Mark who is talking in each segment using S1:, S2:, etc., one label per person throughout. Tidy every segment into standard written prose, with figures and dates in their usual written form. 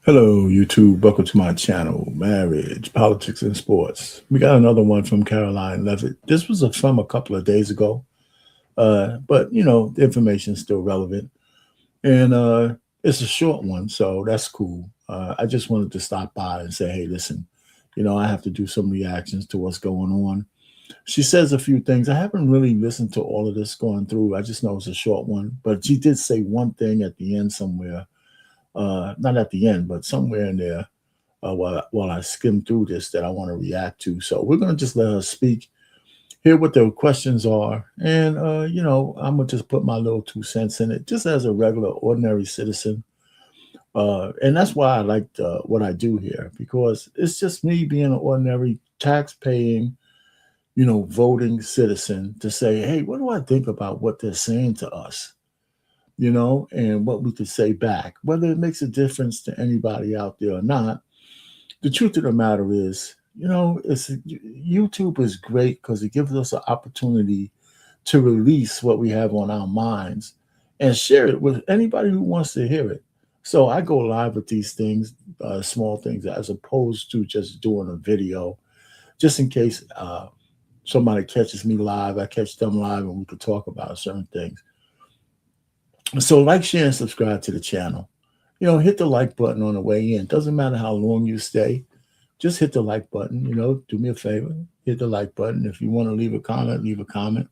S1: Hello, YouTube. Welcome to my channel, Marriage, Politics, and Sports. We got another one from Karoline Leavitt. This was from a couple of days ago, but the information is still relevant, and it's a short one, so that's cool. I just wanted to stop by and say, hey, listen, I have to do some reactions to what's going on. She says a few things. I haven't really listened to all of this going through. I just know it's a short one, but she did say one thing at the end somewhere, not at the end, but somewhere in there, while I skim through this that I want to react to. So we're going to just let her speak, hear what the questions are, and I'm gonna just put my little 2 cents in it, just as a regular, ordinary citizen. And that's why I like what I do here, because it's just me being an ordinary, tax-paying, voting citizen to say, hey, what do I think about what they're saying to us? And what we could say back, whether it makes a difference to anybody out there or not. The truth of the matter is, YouTube is great because it gives us an opportunity to release what we have on our minds and share it with anybody who wants to hear it. So I go live with these things, small things, as opposed to just doing a video, just in case somebody catches me live, I catch them live, and we could talk about certain things. So like, share, and subscribe to the channel. Hit the like button on the way in. Doesn't matter how long you stay. Just hit the like button. Do me a favor. Hit the like button. If you want to leave a comment, leave a comment.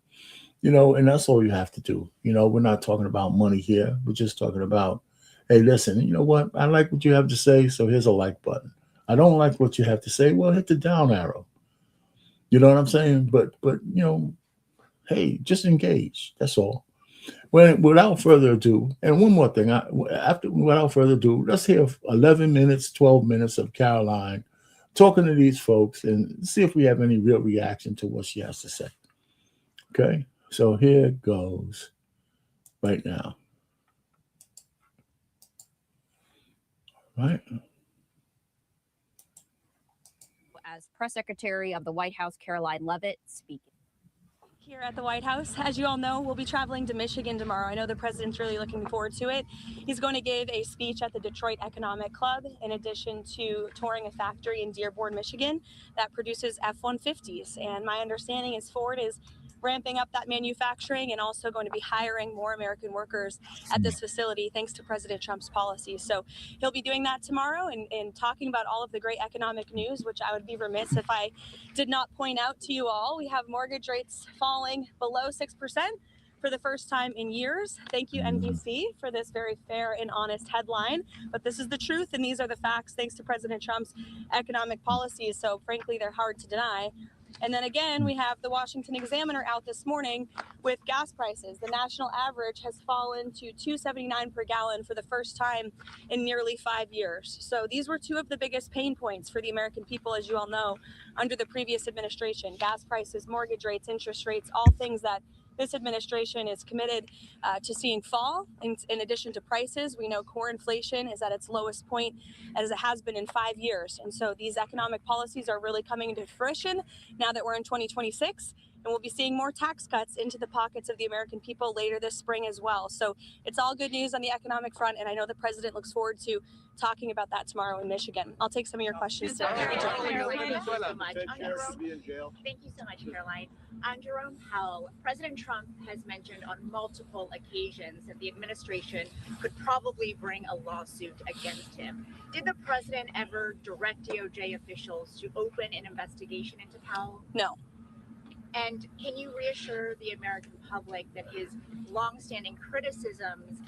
S1: And that's all you have to do. We're not talking about money here. We're just talking about, hey, listen, you know what? I like what you have to say, so here's a like button. I don't like what you have to say. Well, hit the down arrow. You know what I'm saying? But hey, just engage. That's all. Without further ado, and one more thing, without further ado, let's hear 11 minutes, 12 minutes of Karoline talking to these folks and see if we have any real reaction to what she has to say. Okay, so here it goes right now. Right.
S2: As Press Secretary of the White House, Karoline Leavitt, speaking.
S3: Here at the White House, as you all know, we'll be traveling to Michigan tomorrow. I know the president's really looking forward to it. He's going to give a speech at the Detroit Economic Club, in addition to touring a factory in Dearborn, Michigan, that produces F-150s. And my understanding is Ford is ramping up that manufacturing and also going to be hiring more American workers at this facility thanks to President Trump's policy. So he'll be doing that tomorrow and talking about all of the great economic news, which I would be remiss if I did not point out to you all. We have mortgage rates falling below 6% for the first time in years. Thank you, NBC, for this very fair and honest headline. But this is the truth, and these are the facts thanks to President Trump's economic policies. So frankly, they're hard to deny. And then again, we have the Washington Examiner out this morning with gas prices. The national average has fallen to $2.79 per gallon for the first time in nearly 5 years. So these were two of the biggest pain points for the American people, as you all know, under the previous administration. Gas prices, mortgage rates, interest rates, all things that this administration is committed to seeing fall. In addition to prices, we know core inflation is at its lowest point as it has been in 5 years. And so these economic policies are really coming into fruition now that we're in 2026. And we'll be seeing more tax cuts into the pockets of the American people later this spring as well. So it's all good news on the economic front. And I know the president looks forward to talking about that tomorrow in Michigan. I'll take some of your questions today.
S2: Thank you so much. Thank you so much, Caroline. On Jerome Powell, President Trump has mentioned on multiple occasions that the administration could probably bring a lawsuit against him. Did the president ever direct DOJ officials to open an investigation into Powell?
S3: No.
S2: And can you reassure the American public that his longstanding criticisms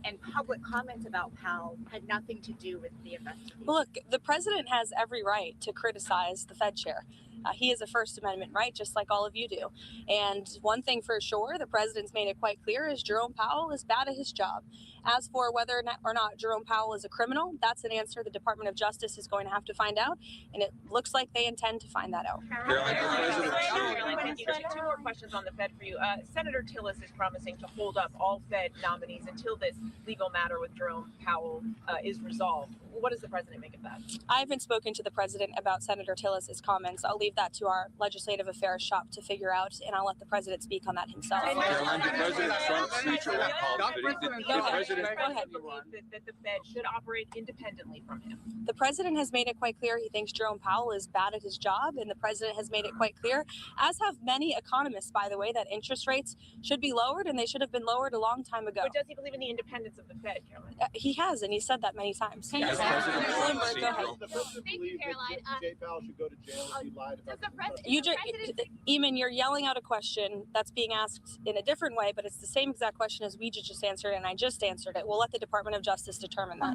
S2: and public comments about Powell had nothing to do with the investigation?
S3: Look, the president has every right to criticize the Fed chair. He has a First Amendment right, just like all of you do. And one thing for sure, the president's made it quite clear, is Jerome Powell is bad at his job. As for whether or not Jerome Powell is a criminal, that's an answer the Department of Justice is going to have to find out, and it looks like they intend to find that out.
S4: Two more questions on the Fed for you. Senator Tillis is promising to hold up all Fed nominees until this legal matter with Jerome Powell is resolved. What does the president make of that?
S3: I haven't spoken to the president about Senator Tillis's comments. I'll leave that to our legislative affairs shop to figure out, and I'll let the president speak on that himself.
S5: Caroline, did President Trump feature that policy?
S3: Go ahead.
S4: That the Fed should operate independently from him.
S3: The president has made it quite clear he thinks Jerome Powell is bad at his job, and the president has made it quite clear, as have many economists, by the way, that interest rates should be lowered, and they should have been lowered a long time ago.
S4: But does he believe in the independence of the Fed, Caroline?
S3: He has, and he said that many times.
S5: Has President Trump seen
S3: Go ahead.
S5: Jerome Powell?
S2: Thank you, Caroline.
S6: Jay Powell should go to jail if he lied about
S2: Does the president?
S3: Eamon, you're yelling out a question that's being asked in a different way, but it's the same exact question as we just answered, and I just answered it. We'll let the Department of Justice determine that.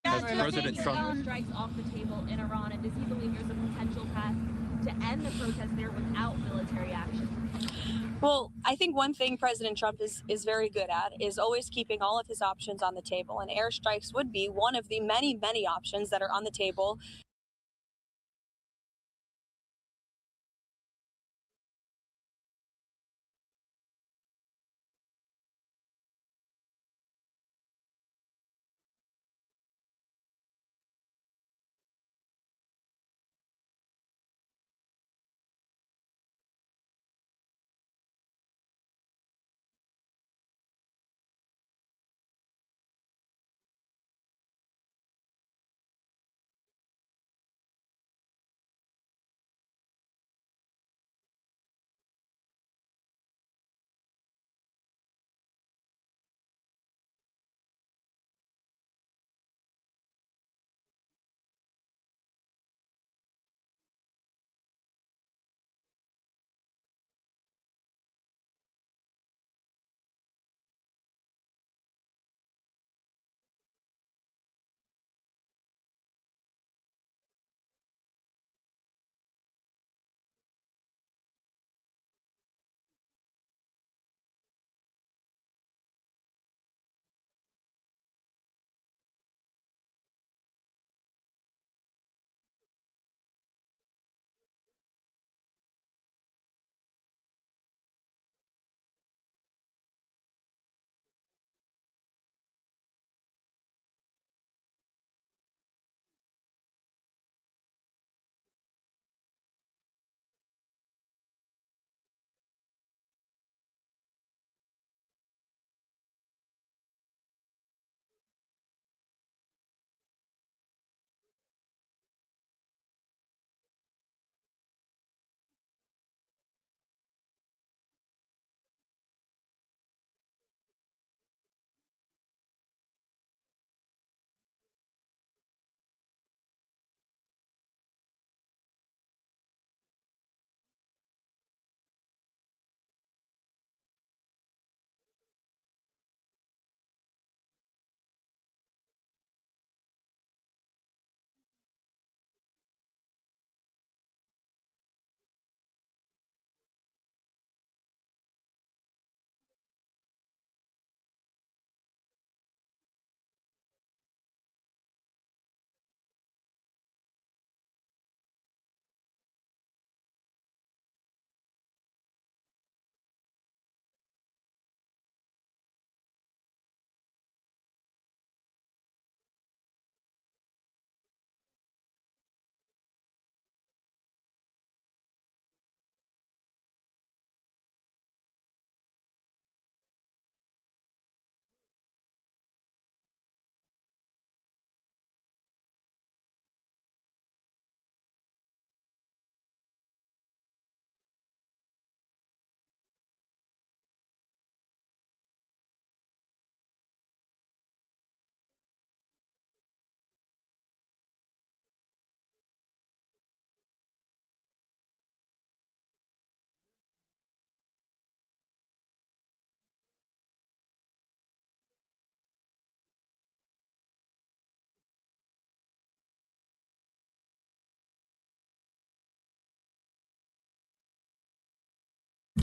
S5: Has President Trump
S2: Air strikes off the table in Iran, and does he believe there's a potential path to end the protest there without military action?
S3: Well, I think one thing President Trump is very good at is always keeping all of his options on the table, and airstrikes would be one of the many, many options that are on the table.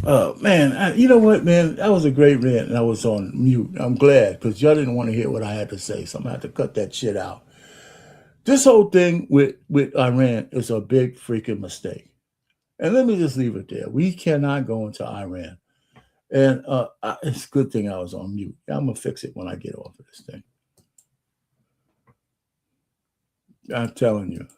S1: Man, you know what, man? That was a great rant, and I was on mute. I'm glad because y'all didn't want to hear what I had to say, so I'm gonna have to cut that shit out. This whole thing with Iran is a big freaking mistake, and let me just leave it there. We cannot go into Iran, and it's a good thing I was on mute. I'm gonna fix it when I get off of this thing. I'm telling you.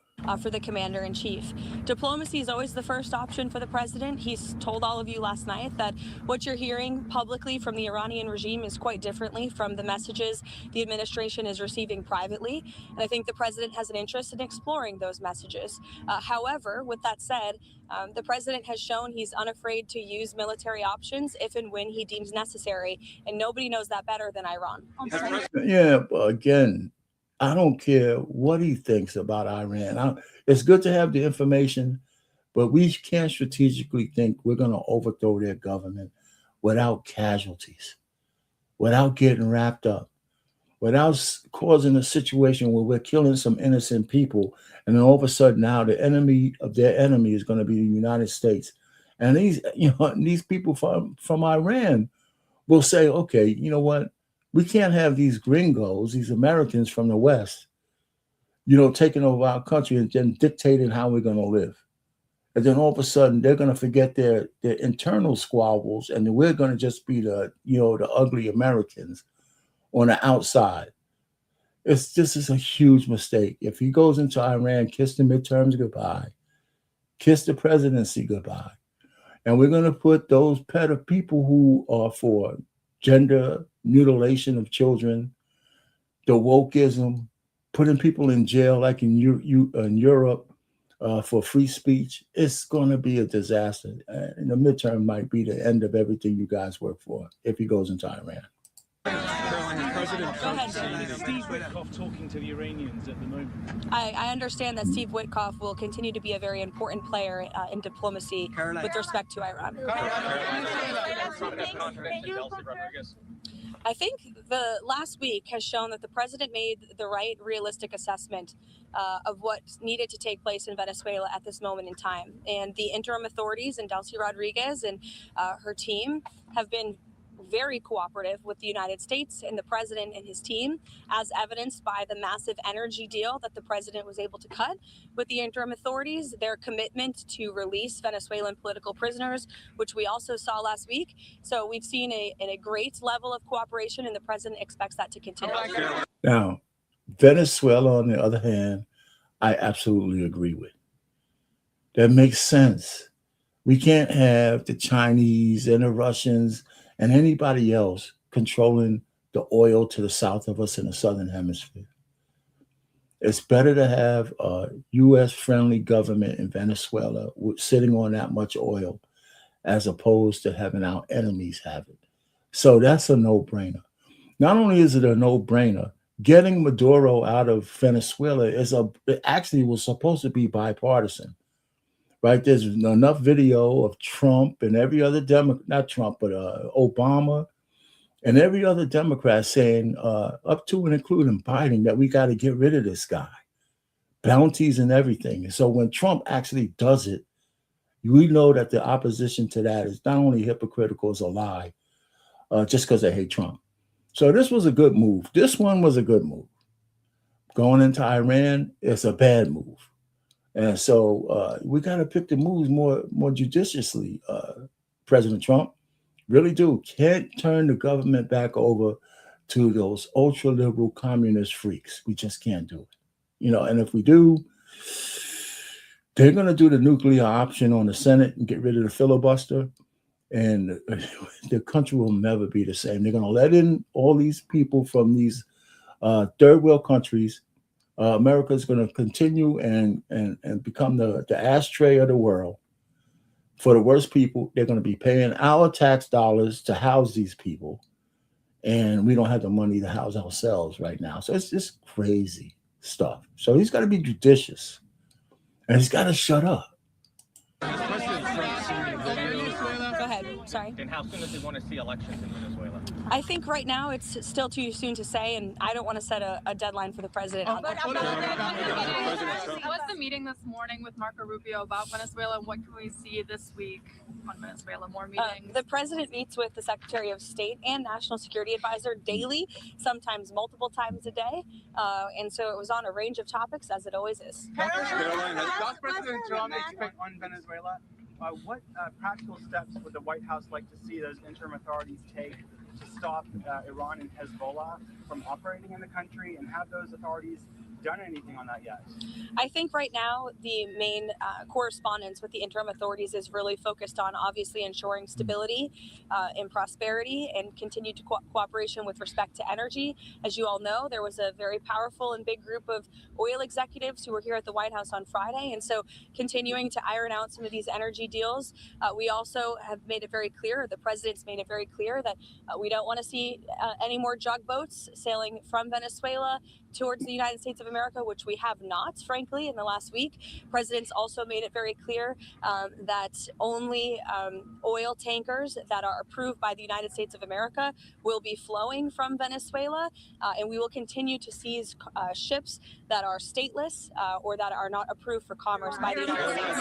S3: For the commander in chief. Diplomacy is always the first option for the president. He's told all of you last night that what you're hearing publicly from the Iranian regime is quite differently from the messages the administration is receiving privately. And I think the president has an interest in exploring those messages. However, with that said, the president has shown he's unafraid to use military options if and when he deems necessary. And nobody knows that better than Iran.
S1: Yeah, but again, I don't care what he thinks about Iran. It's good to have the information, but we can't strategically think we're going to overthrow their government without casualties, without getting wrapped up, without causing a situation where we're killing some innocent people. And then all of a sudden now the enemy of their enemy is going to be the United States. And these people from Iran will say, okay, you know what? We can't have these gringos, these Americans from the West, taking over our country and then dictating how we're going to live. And then all of a sudden, they're going to forget their internal squabbles, and then we're going to just be the ugly Americans on the outside. This is a huge mistake. If he goes into Iran, kiss the midterms goodbye, kiss the presidency goodbye. And we're going to put those people who are for gender mutilation of children, the wokeism, putting people in jail like in Europe for free speech. It's going to be a disaster. And the midterm might be the end of everything you guys work for if he goes into Iran.
S6: President Trump Steve Witkoff talking to the Iranians at the moment.
S3: I understand that Steve Witkoff will continue to be a very important player in diplomacy with respect to Iran. I think the last week has shown that the president made the right, realistic assessment of what needed to take place in Venezuela at this moment in time. And the interim authorities and Delcy Rodriguez and her team have been very cooperative with the United States and the president and his team, as evidenced by the massive energy deal that the president was able to cut with the interim authorities, their commitment to release Venezuelan political prisoners, which we also saw last week. So we've seen a great level of cooperation, and the president expects that to continue.
S1: Now, Venezuela, on the other hand, I absolutely agree with. That makes sense. We can't have the Chinese and the Russians and anybody else controlling the oil to the south of us in the southern hemisphere. It's better to have a U.S.-friendly government in Venezuela sitting on that much oil as opposed to having our enemies have it. So that's a no-brainer. Not only is it a no-brainer, getting Maduro out of Venezuela it actually was supposed to be bipartisan. Right, there's enough video of Trump and every other not Trump, but Obama and every other Democrat saying, up to and including Biden, that we got to get rid of this guy, bounties and everything. And so when Trump actually does it, we know that the opposition to that is not only hypocritical, it's a lie, just because they hate Trump. So this was a good move. This one was a good move. Going into Iran, it's a bad move. And so we got to pick the moves more judiciously, President Trump. Really do. Can't turn the government back over to those ultra-liberal communist freaks. We just can't do it. And if we do, they're going to do the nuclear option on the Senate and get rid of the filibuster. And the country will never be the same. They're going to let in all these people from these third world countries. America is going to continue and become the ashtray of the world for the worst people. They're going to be paying our tax dollars to house these people, and we don't have the money to house ourselves right now. So it's just crazy stuff. So he's got to be judicious, and he's got to shut up.
S5: President Trump seen videos
S6: Venezuela?
S3: Go ahead. Sorry.
S5: And how soon does he want to see elections in Venezuela?
S3: I think right now it's still too soon to say, and I don't want to set a deadline for the president on that.
S7: How was the meeting this morning with Marco Rubio about Venezuela? What can we see this week on Venezuela? More meetings?
S3: The president meets with the Secretary of State and National Security Advisor daily, sometimes multiple times a day, and so it was on a range of topics, as it always is.
S6: Karoline, does President Trump expect on Venezuela? What practical steps would the White House like to see those interim authorities take to stop Iran and Hezbollah from operating in the country, and have those authorities done anything on that yet?
S3: I think right now the main correspondence with the interim authorities is really focused on obviously ensuring stability and prosperity and continued cooperation with respect to energy. As you all know, there was a very powerful and big group of oil executives who were here at the White House on Friday, and so continuing to iron out some of these energy deals. We also have made it very clear, the president's made it very clear that we don't want to see any more drug boats sailing from Venezuela towards the United States of America, which we have not, frankly, in the last week. President's also made it very clear that only oil tankers that are approved by the United States of America will be flowing from Venezuela, and we will continue to seize ships that are stateless or that are not approved for commerce by the United States.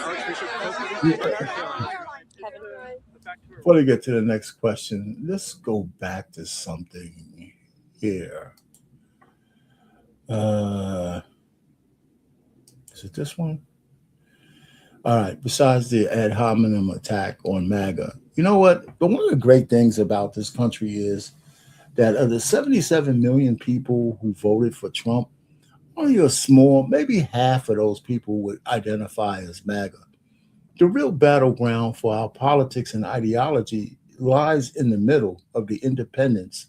S1: Before we get to the next question, let's go back to something here. Is it this one? All right. Besides the ad hominem attack on MAGA, you know what? But one of the great things about this country is that of the 77 million people who voted for Trump, only a small, maybe half of those people would identify as MAGA. The real battleground for our politics and ideology lies in the middle of the independents.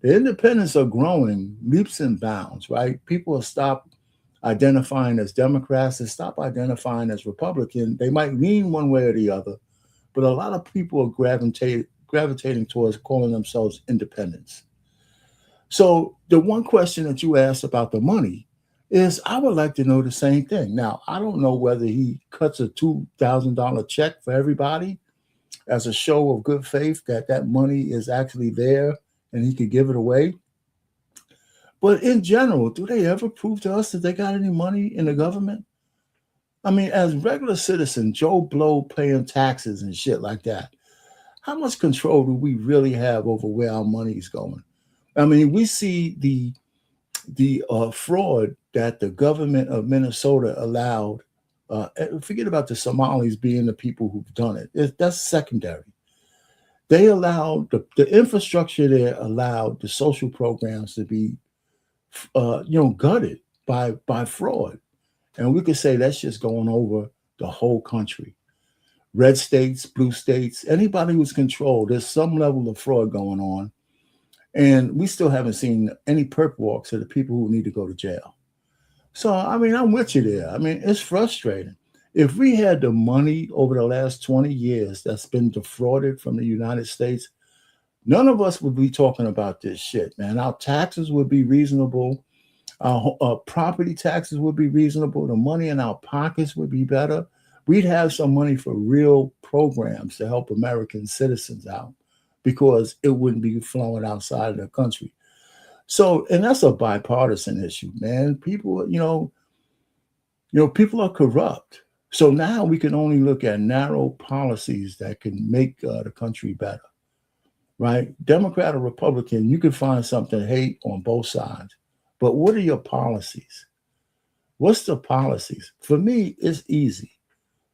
S1: The independents are growing leaps and bounds, right? People will stop identifying as Democrats and stop identifying as Republican. They might lean one way or the other, but a lot of people are gravitating towards calling themselves independents. So the one question that you asked about the money is, I would like to know the same thing. Now, I don't know whether he cuts a $2,000 check for everybody as a show of good faith that money is actually there and he could give it away. But in general, do they ever prove to us that they got any money in the government? I mean, as regular citizens, Joe Blow paying taxes and shit like that, how much control do we really have over where our money is going? I mean, we see the fraud that the government of Minnesota allowed. Forget about the Somalis being the people who've done it. That's secondary. They allowed the infrastructure there allowed the social programs to be, gutted by fraud, and we could say that's just going over the whole country. Red states, blue states, anybody who's controlled, there's some level of fraud going on. And we still haven't seen any perp walks of the people who need to go to jail. So, I mean, I'm with you there. I mean, it's frustrating. If we had the money over the last 20 years that's been defrauded from the United States, none of us would be talking about this shit, man. Our taxes would be reasonable. Our property taxes would be reasonable. The money in our pockets would be better. We'd have some money for real programs to help American citizens out, because it wouldn't be flowing outside of the country. So, and that's a bipartisan issue, man. People, people are corrupt. So now we can only look at narrow policies that can make the country better, right? Democrat or Republican, you can find something to hate on both sides. But what are your policies? What's the policies? For me, it's easy.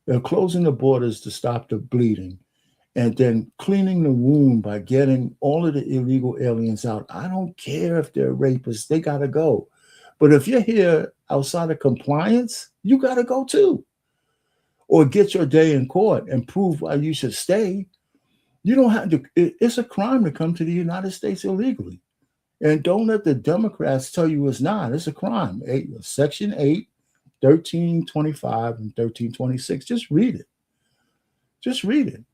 S1: They're closing the borders to stop the bleeding, and then cleaning the wound by getting all of the illegal aliens out. I don't care if they're rapists, they got to go. But if you're here outside of compliance, you got to go too. Or get your day in court and prove why you should stay. You don't have to, it's a crime to come to the United States illegally. And don't let the Democrats tell you it's not. It's a crime. Section 8, 1325, and 1326. Just read it. Just read it.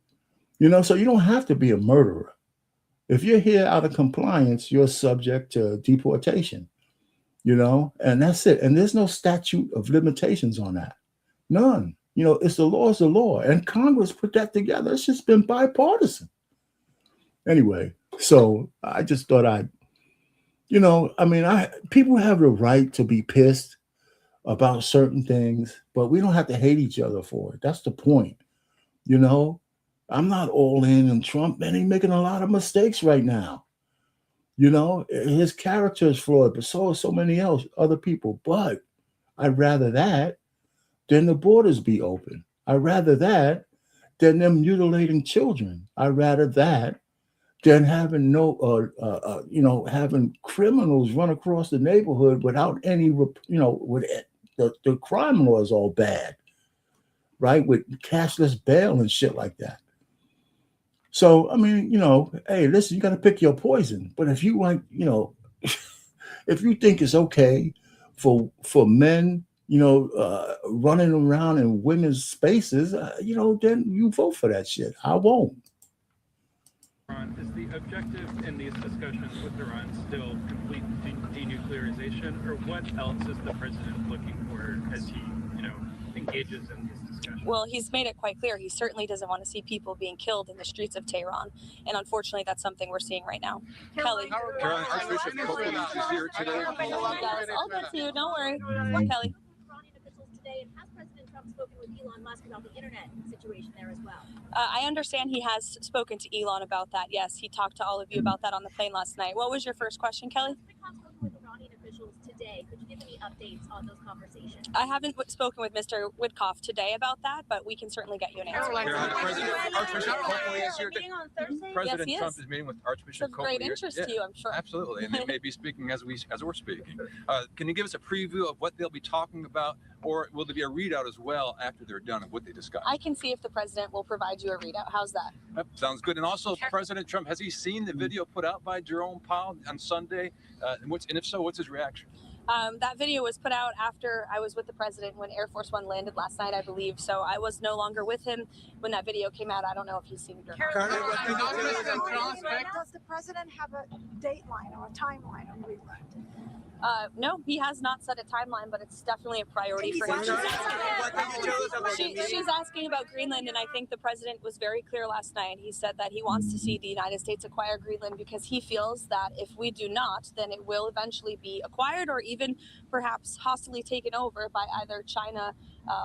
S1: So you don't have to be a murderer. If you're here out of compliance, you're subject to deportation, and that's it. And there's no statute of limitations on that. None. It's the law is the law, and Congress put that together. It's just been bipartisan. Anyway, so I just thought people have the right to be pissed about certain things, but we don't have to hate each other for it. That's the point. I'm not all in on Trump, man. He's making a lot of mistakes right now. His character is flawed, but so are so many other people. But I'd rather that than the borders be open. I'd rather that than them mutilating children. I'd rather that than having having criminals run across the neighborhood without any, with the crime law is all bad, right? With cashless bail and shit like that. So, hey, listen, you got to pick your poison. But if you want, if you think it's okay for men, running around in women's spaces, then you vote for that shit. I won't.
S5: Is the objective in these discussions with Iran still complete denuclearization, or what else is the president looking for as he, engages in these discussions?
S3: Well, he's made it quite clear he certainly doesn't want to see people being killed in the streets of Tehran, and unfortunately, that's something we're seeing right now. Kelly.
S8: Caroline, Archbishop Karoline is here today.
S3: I'll get to you. Don't worry. Kelly.
S2: Today, and has President Trump spoken with Elon Musk about the internet situation there as well?
S3: I understand he has spoken to Elon about that. Yes, he talked to all of you about that on the plane last night. What was your first question, Kelly?
S2: Has Trump spoken with Iranian officials today? Could you give any updates on those conversations?
S3: I haven't spoken with Mr. Witkoff today about that, but we can certainly get you an answer.
S8: Archbishop Karoline is here today.
S3: Yes,
S8: President
S3: he
S8: Trump
S3: is.
S8: is meeting with
S3: It's
S8: Archbishop
S3: of
S8: Karoline.
S3: great interest to you, I'm sure.
S8: Absolutely, and they may be speaking as we're speaking. Can you give us a preview of what they'll be talking about, or will there be a readout as well after they're done of what they discuss?
S3: I can see if the president will provide you a readout. How's that?
S8: Yep, sounds good. And also, President Trump, has he seen the video put out by Jerome Powell on Sunday? And if so, what's his reaction?
S3: That video was put out after I was with the president when Air Force One landed last night, I believe. So I was no longer with him when that video came out. I don't know if he's seen it or not.
S9: Does the president have a dateline or a timeline on Greenland?
S3: No, he has not set a timeline, but it's definitely a priority for him. She's asking about Greenland, and I think the president was very clear last night. He said that he wants to see the United States acquire Greenland because he feels that if we do not, then it will eventually be acquired or even perhaps hostily taken over by either China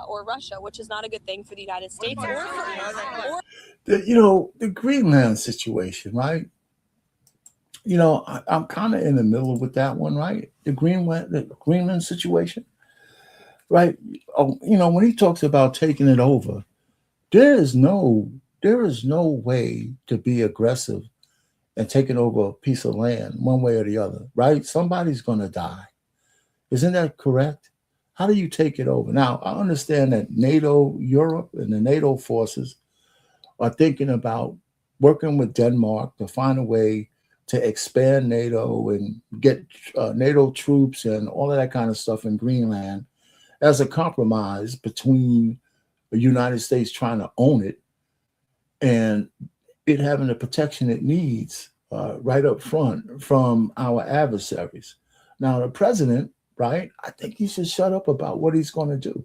S3: or Russia, which is not a good thing for the United States
S1: The Greenland situation, right? I'm kind of in the middle with that one, right? The Greenland situation, right? When he talks about taking it over, there is no way to be aggressive and taking over a piece of land one way or the other, right? Somebody's going to die. Isn't that correct? How do you take it over? Now, I understand that NATO, Europe, and the NATO forces are thinking about working with Denmark to find a way to expand NATO and get NATO troops and all of that kind of stuff in Greenland as a compromise between the United States trying to own it and it having the protection it needs right up front from our adversaries. Now, the president, right, I think he should shut up about what he's going to do.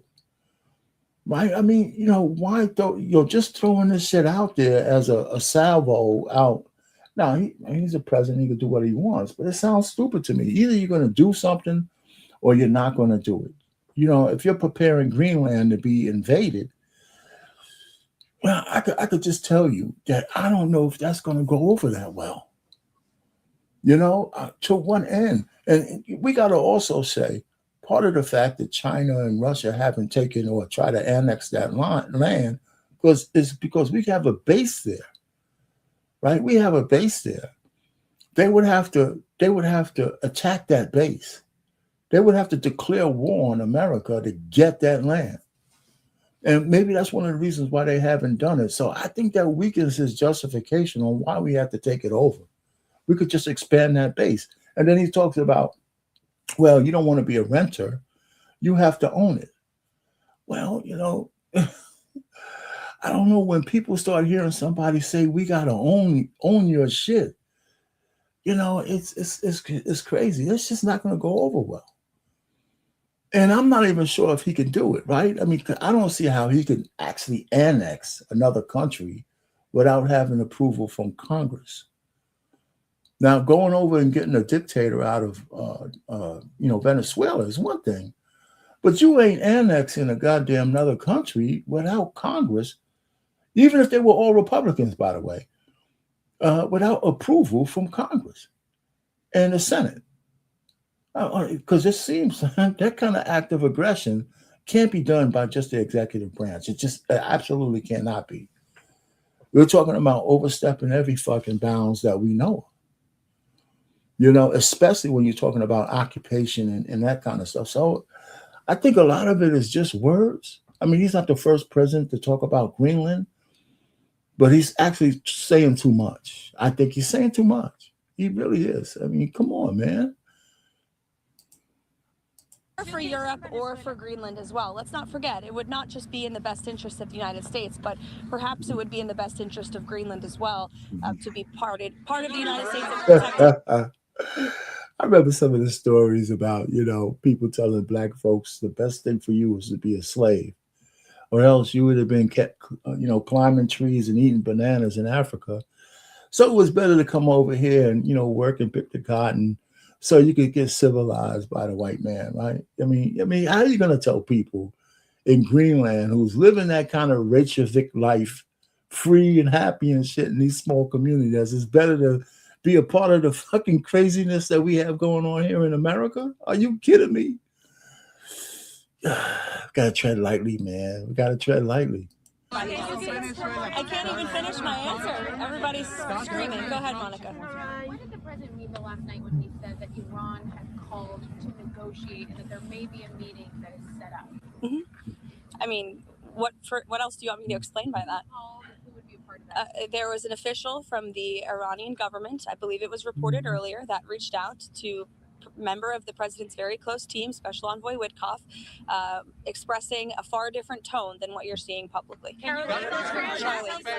S1: Right? I mean, why just throwing this shit out there as a salvo out. Now, he's a president. He can do what he wants, but it sounds stupid to me. Either you're going to do something or you're not going to do it. If you're preparing Greenland to be invaded, well, I could just tell you that I don't know if that's going to go over that well. To one end. And we got to also say, part of the fact that China and Russia haven't taken or tried to annex that land is because we have a base there. Right, we have a base there. They would have to attack that base. They would have to declare war on America to get that land. And maybe that's one of the reasons why they haven't done it. So I think that weakens his justification on why we have to take it over. We could just expand that base. And then he talks about, well, you don't want to be a renter. You have to own it. Well, I don't know, when people start hearing somebody say we gotta own your shit, it's crazy. It's just not gonna go over well. And I'm not even sure if he can do it, right? I mean, I don't see how he could actually annex another country without having approval from Congress. Now, going over and getting a dictator out of, Venezuela is one thing, but you ain't annexing a goddamn another country without Congress, even if they were all Republicans, by the way, without approval from Congress and the Senate. Because it seems that kind of act of aggression can't be done by just the executive branch. It just absolutely cannot be. We're talking about overstepping every fucking bounds that we know. Especially when you're talking about occupation and that kind of stuff. So I think a lot of it is just words. I mean, he's not the first president to talk about Greenland, but he's actually saying too much. I think he's saying too much. He really is. I mean, come on, man.
S3: For Europe or for Greenland as well. Let's not forget, it would not just be in the best interest of the United States, but perhaps it would be in the best interest of Greenland as well to be part of the United States.
S1: I remember some of the stories about, people telling black folks the best thing for you was to be a slave, or else you would have been kept, climbing trees and eating bananas in Africa. So it was better to come over here and, work and pick the cotton so you could get civilized by the white man, right? I mean, how are you going to tell people in Greenland who's living that kind of Reykjavik life, free and happy and shit in these small communities, it's better to be a part of the fucking craziness that we have going on here in America? Are you kidding me? Gotta tread lightly, man. We gotta tread lightly.
S3: I can't even finish my answer. Everybody's screaming. Go ahead, Monica.
S2: What did the president mean last night when he said that Iran had called to negotiate and that there may be a meeting that is set up?
S3: Mm-hmm. I mean, what else do you want me to explain by that?
S2: Who would be a part of that?
S3: There was an official from the Iranian government, I believe it was reported earlier, that reached out to member of the president's very close team, Special Envoy Witkoff, expressing a far different tone than what you're seeing publicly.
S10: Karoline,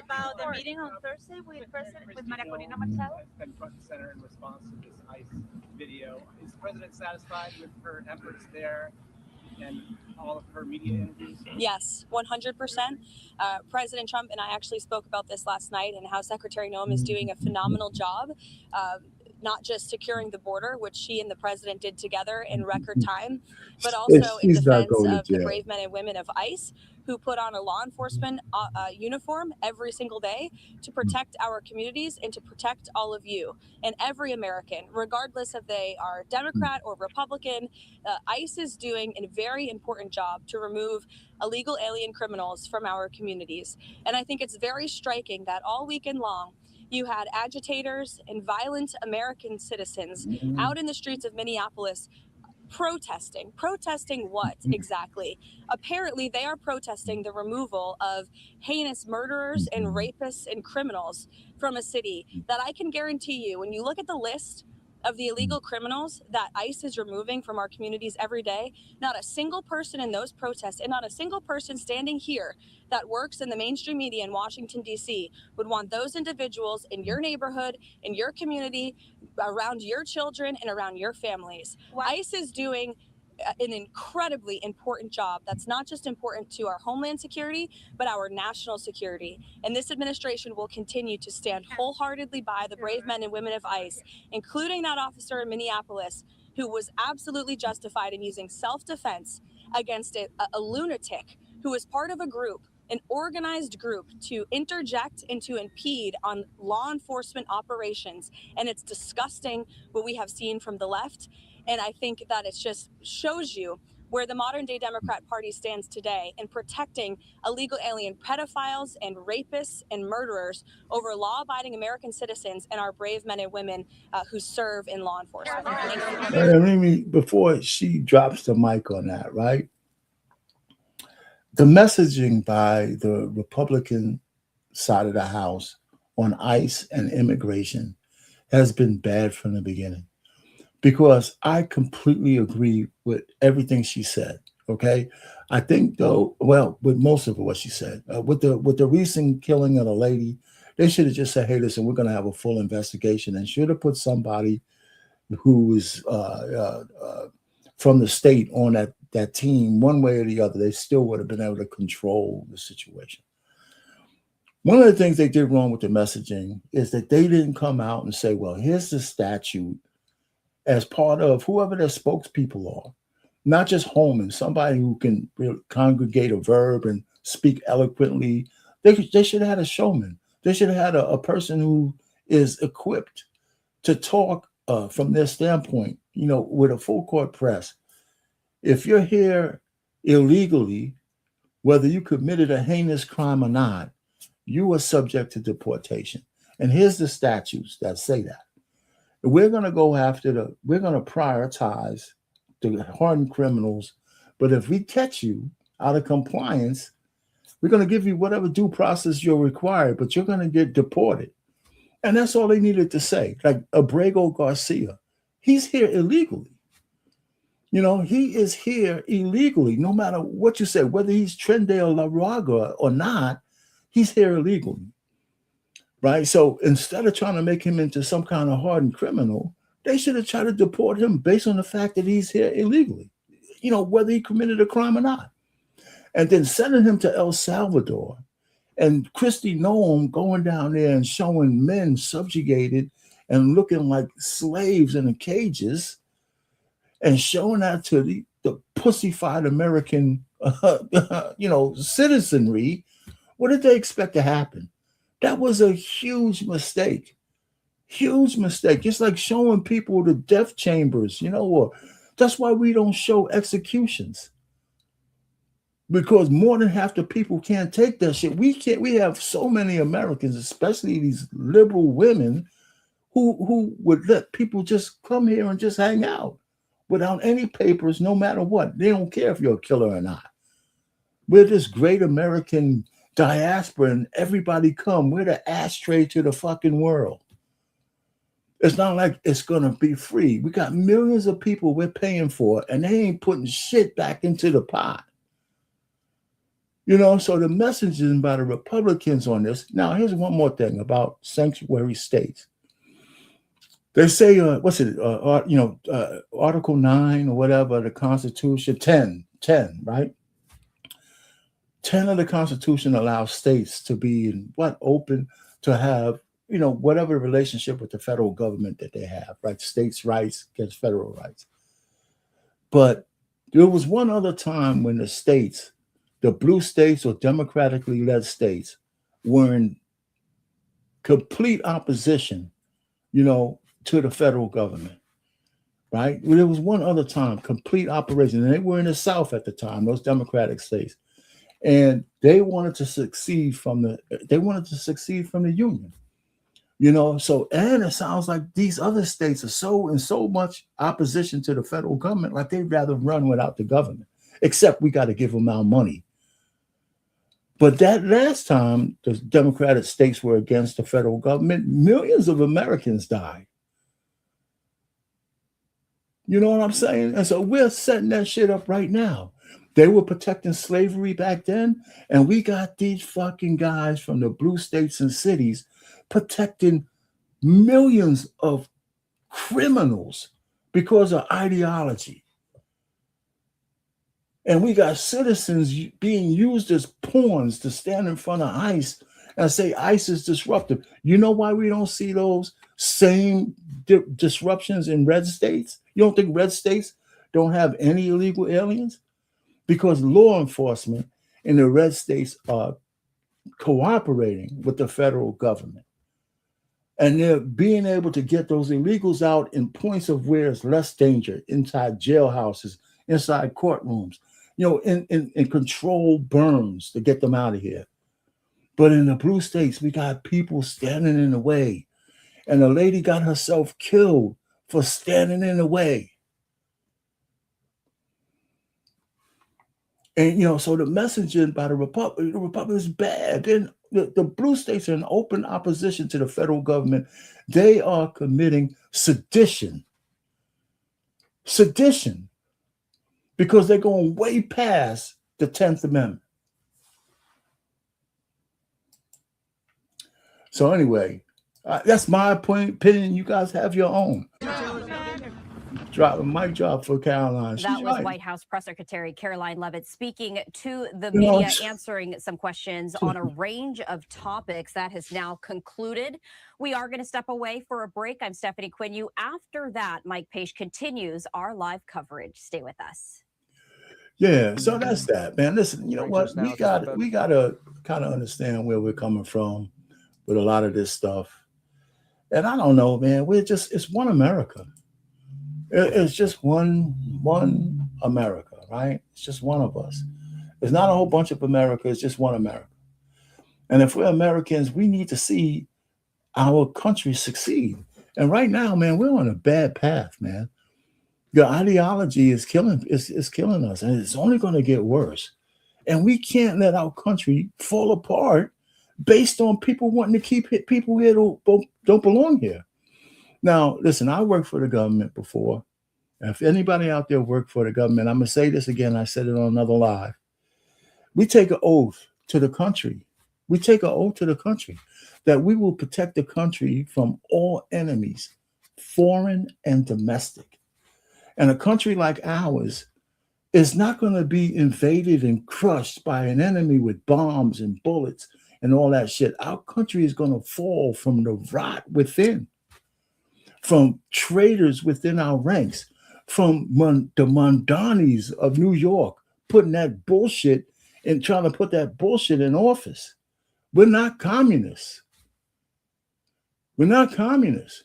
S10: about the meeting on Thursday with Maria Corina Machado?
S6: It's been front and center in response to this ICE video. Is the president satisfied with her efforts there and all of her media interviews?
S3: Yes, 100%. President Trump and I actually spoke about this last night and how Secretary Noem is doing a phenomenal job. Not just securing the border, which she and the president did together in record time, but also in defense of the brave men and women of ICE who put on a law enforcement uniform every single day to protect our communities and to protect all of you and every American, regardless if they are Democrat or Republican. ICE is doing a very important job to remove illegal alien criminals from our communities. And I think it's very striking that all weekend long, you had agitators and violent American citizens out in the streets of Minneapolis protesting. Protesting what exactly? Apparently, they are protesting the removal of heinous murderers and rapists and criminals from a city that I can guarantee you, when you look at the list of the illegal criminals that ICE is removing from our communities every day, not a single person in those protests and not a single person standing here that works in the mainstream media in Washington, D.C. would want those individuals in your neighborhood, in your community, around your children, and around your families. ICE is doing an incredibly important job that's not just important to our homeland security, but our national security. And this administration will continue to stand wholeheartedly by the brave men and women of ICE, including that officer in Minneapolis who was absolutely justified in using self-defense against a lunatic who was part of a group, an organized group, to interject and to impede on law enforcement operations. And it's disgusting what we have seen from the left. And I think that it just shows you where the modern day Democrat Party stands today in protecting illegal alien pedophiles and rapists and murderers over law-abiding American citizens and our brave men and women who serve in law enforcement.
S1: Thank you. Before she drops the mic on that, right? The messaging by the Republican side of the House on ICE and immigration has been bad from the beginning, because I completely agree with everything she said. Okay, I think though, well, with most of what she said, with the recent killing of the lady, they should have just said, "Hey, listen, we're going to have a full investigation," and should have put somebody who is from the state on that team, one way or the other, they still would have been able to control the situation. One of the things they did wrong with the messaging is that they didn't come out and say, well, here's the statute as part of whoever their spokespeople are, not just Holman, somebody who can really congregate a verb and speak eloquently. They should have had a showman. They should have had a person who is equipped to talk from their standpoint, with a full court press. If you're here illegally, whether you committed a heinous crime or not, you are subject to deportation. And here's the statutes that say that. We're going to go after we're going to prioritize the hardened criminals. But if we catch you out of compliance, we're going to give you whatever due process you're required, but you're going to get deported. And that's all they needed to say. Like Abrego Garcia, he's here illegally. He is here illegally, no matter what you say, whether he's Trendale Laraga or not, he's here illegally. Right? So instead of trying to make him into some kind of hardened criminal, they should have tried to deport him based on the fact that he's here illegally, whether he committed a crime or not. And then sending him to El Salvador and Kristi Noem going down there and showing men subjugated and looking like slaves in the cages and showing that to the pussyfied American, citizenry. What did they expect to happen? That was a huge mistake. Huge mistake. It's like showing people the death chambers, or that's why we don't show executions. Because more than half the people can't take that shit. We have so many Americans, especially these liberal women, who would let people just come here and just hang out without any papers, no matter what. They don't care if you're a killer or not. We're this great American diaspora and everybody come. We're the ashtray to the fucking world. It's not like it's going to be free. We got millions of people we're paying for, and they ain't putting shit back into the pot. So the messaging by the Republicans on this. Now, here's one more thing about sanctuary states. They say, Article 9 or whatever, the Constitution, 10, right? 10 of the Constitution allows states to be open to have, whatever relationship with the federal government that they have, right? States' rights against federal rights. But there was one other time when the blue states or democratically led states were in complete opposition, to the federal government, right? Well, there was one other time, complete operation, and they were in the South at the time, those democratic states. And they wanted to succeed from the union, So, and it sounds like these other states are in so much opposition to the federal government, like they'd rather run without the government, except we got to give them our money. But that last time the democratic states were against the federal government, millions of Americans died. You know what I'm saying? And so we're setting that shit up right now. They were protecting slavery back then, and we got these fucking guys from the blue states and cities protecting millions of criminals because of ideology. And we got citizens being used as pawns to stand in front of ICE and say ICE is disruptive. You know why we don't see those same disruptions in red states? You don't think red states don't have any illegal aliens? Because law enforcement in the red states are cooperating with the federal government. And they're being able to get those illegals out in points of where it's less danger, inside jailhouses, inside courtrooms, in controlled burns to get them out of here. But in the blue states, we got people standing in the way. And a lady got herself killed for standing in the way. And, so the messaging by the Republic is bad. Then the blue states are in open opposition to the federal government. They are committing sedition. Sedition. Because they're going way past the 10th Amendment. So anyway, that's my opinion. You guys have your own. mic drop for Karoline. She's
S11: That was
S1: right.
S11: White House Press Secretary Karoline Leavitt speaking to the
S1: You know,
S11: media, answering some questions on a range of topics. That has now concluded. We are going to step away for a break. I'm Stephanie Quinn. After that, Mike Page continues our live coverage. Stay with us.
S1: Yeah, so that's that, man. Listen, you know what? We got to kind of understand where we're coming from with a lot of this stuff. And I don't know, man. It's one America. It's just one America, right? It's just one of us. It's not a whole bunch of America. It's just one America. And if we're Americans, we need to see our country succeed. And right now, man, we're on a bad path, man. The ideology is killing us, and it's only going to get worse. And we can't let our country fall apart based on people wanting to keep people here who don't belong here. Now, listen, I worked for the government before. And if anybody out there worked for the government, I'm going to say this again. I said it on another live. We take an oath to the country. We take an oath to the country that we will protect the country from all enemies, foreign and domestic. And a country like ours is not going to be invaded and crushed by an enemy with bombs and bullets and all that shit. Our country is going to fall from the rot within, from traitors within our ranks, from the Mondanis of New York putting that bullshit and trying to put that bullshit in office. We're not communists. We're not communists.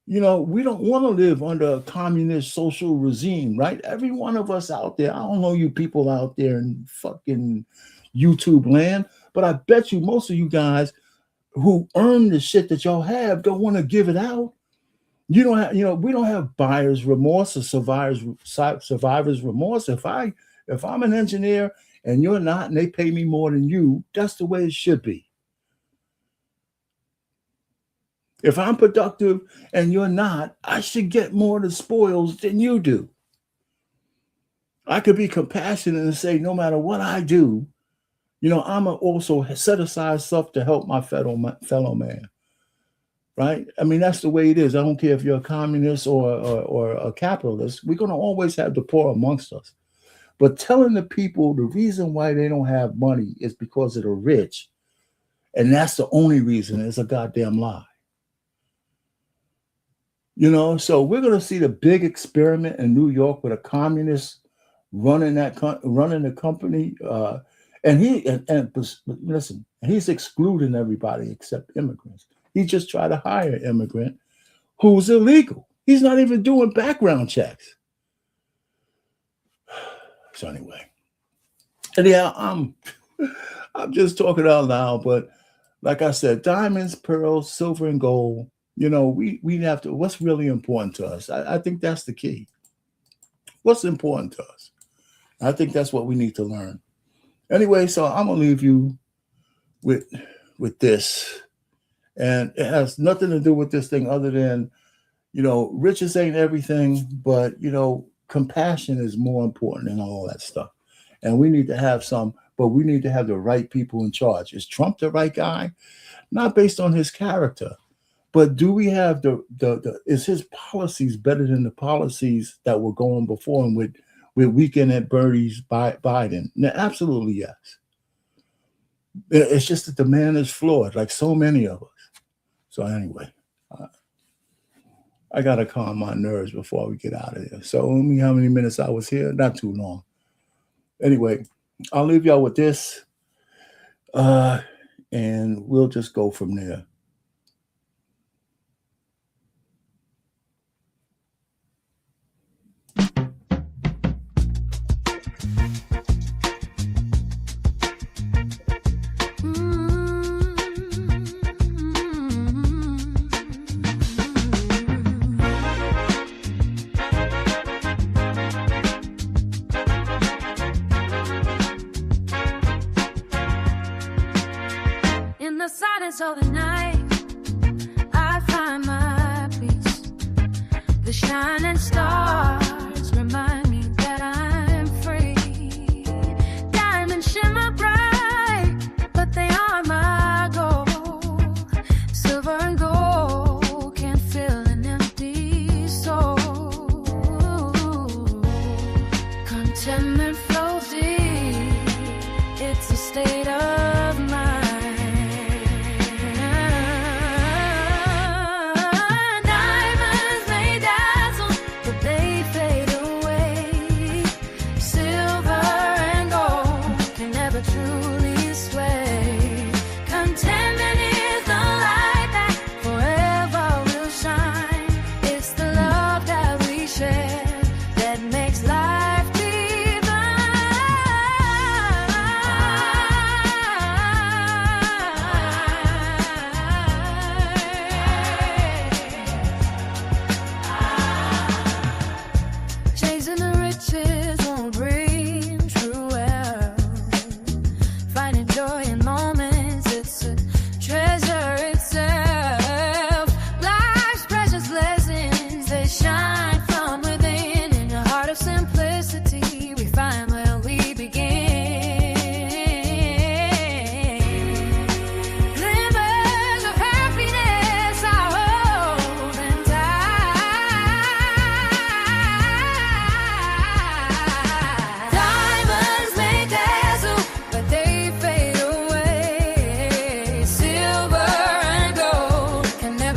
S1: You know, we don't want to live under a communist social regime, right? Every one of us out there, I don't know you people out there in fucking YouTube land, but I bet you most of you guys who earn the shit that y'all have don't want to give it out. You don't have, we don't have buyer's remorse or survivor's remorse. If I'm an engineer and you're not, and they pay me more than you, that's the way it should be. If I'm productive and you're not, I should get more of the spoils than you do. I could be compassionate and say, no matter what I do, I'm also set aside stuff to help my fellow man. Right? I mean, that's the way it is. I don't care if you're a communist or a capitalist. We're going to always have the poor amongst us. But telling the people the reason why they don't have money is because of the rich, and that's the only reason, is a goddamn lie. So we're going to see the big experiment in New York with a communist running the company. And listen, he's excluding everybody except immigrants. He just tried to hire an immigrant who's illegal. He's not even doing background checks. So anyway, and yeah, I'm just talking out loud, but like I said, diamonds, pearls, silver, and gold. We have to. What's really important to us? I think that's the key. What's important to us? I think that's what we need to learn. Anyway, so I'm gonna leave you with this, and it has nothing to do with this thing other than, riches ain't everything, but compassion is more important than all that stuff. And we need to have some, but we need to have the right people in charge. Is Trump the right guy? Not based on his character. But do we have is his policies better than the policies that were going before him with Weekend at Bernie's Biden? Now, absolutely yes. It's just that the man is flawed, like so many of us. So anyway, I got to calm my nerves before we get out of here. So let me how many minutes I was here? Not too long. Anyway, I'll leave y'all with this, and we'll just go from there.
S12: Of the night, I find my peace. The shining stars remind me that I'm free. Diamonds shimmer bright, but they are my gold. Silver and gold can't fill an empty soul.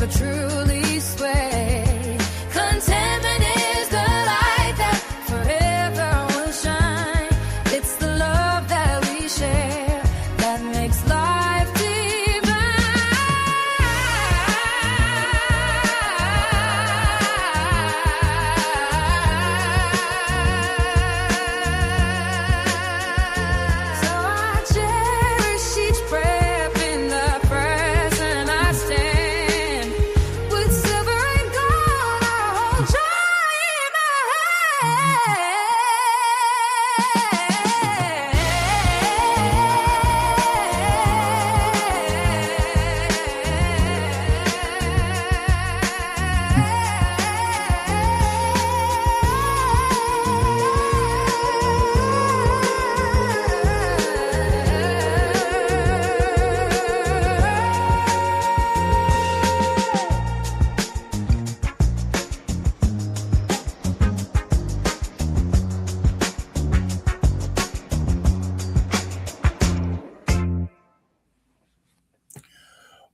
S12: never truly sway. Contentment is the light that forever will shine. It's the love that we share that makes life divine. So I cherish each breath in the present I stand. With silver and gold, I hold joy in my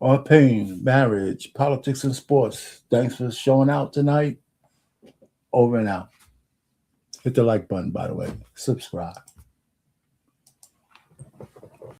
S1: Or pain, marriage, politics, and sports. Thanks for showing out tonight. Over and out. Hit the like button, by the way. Subscribe.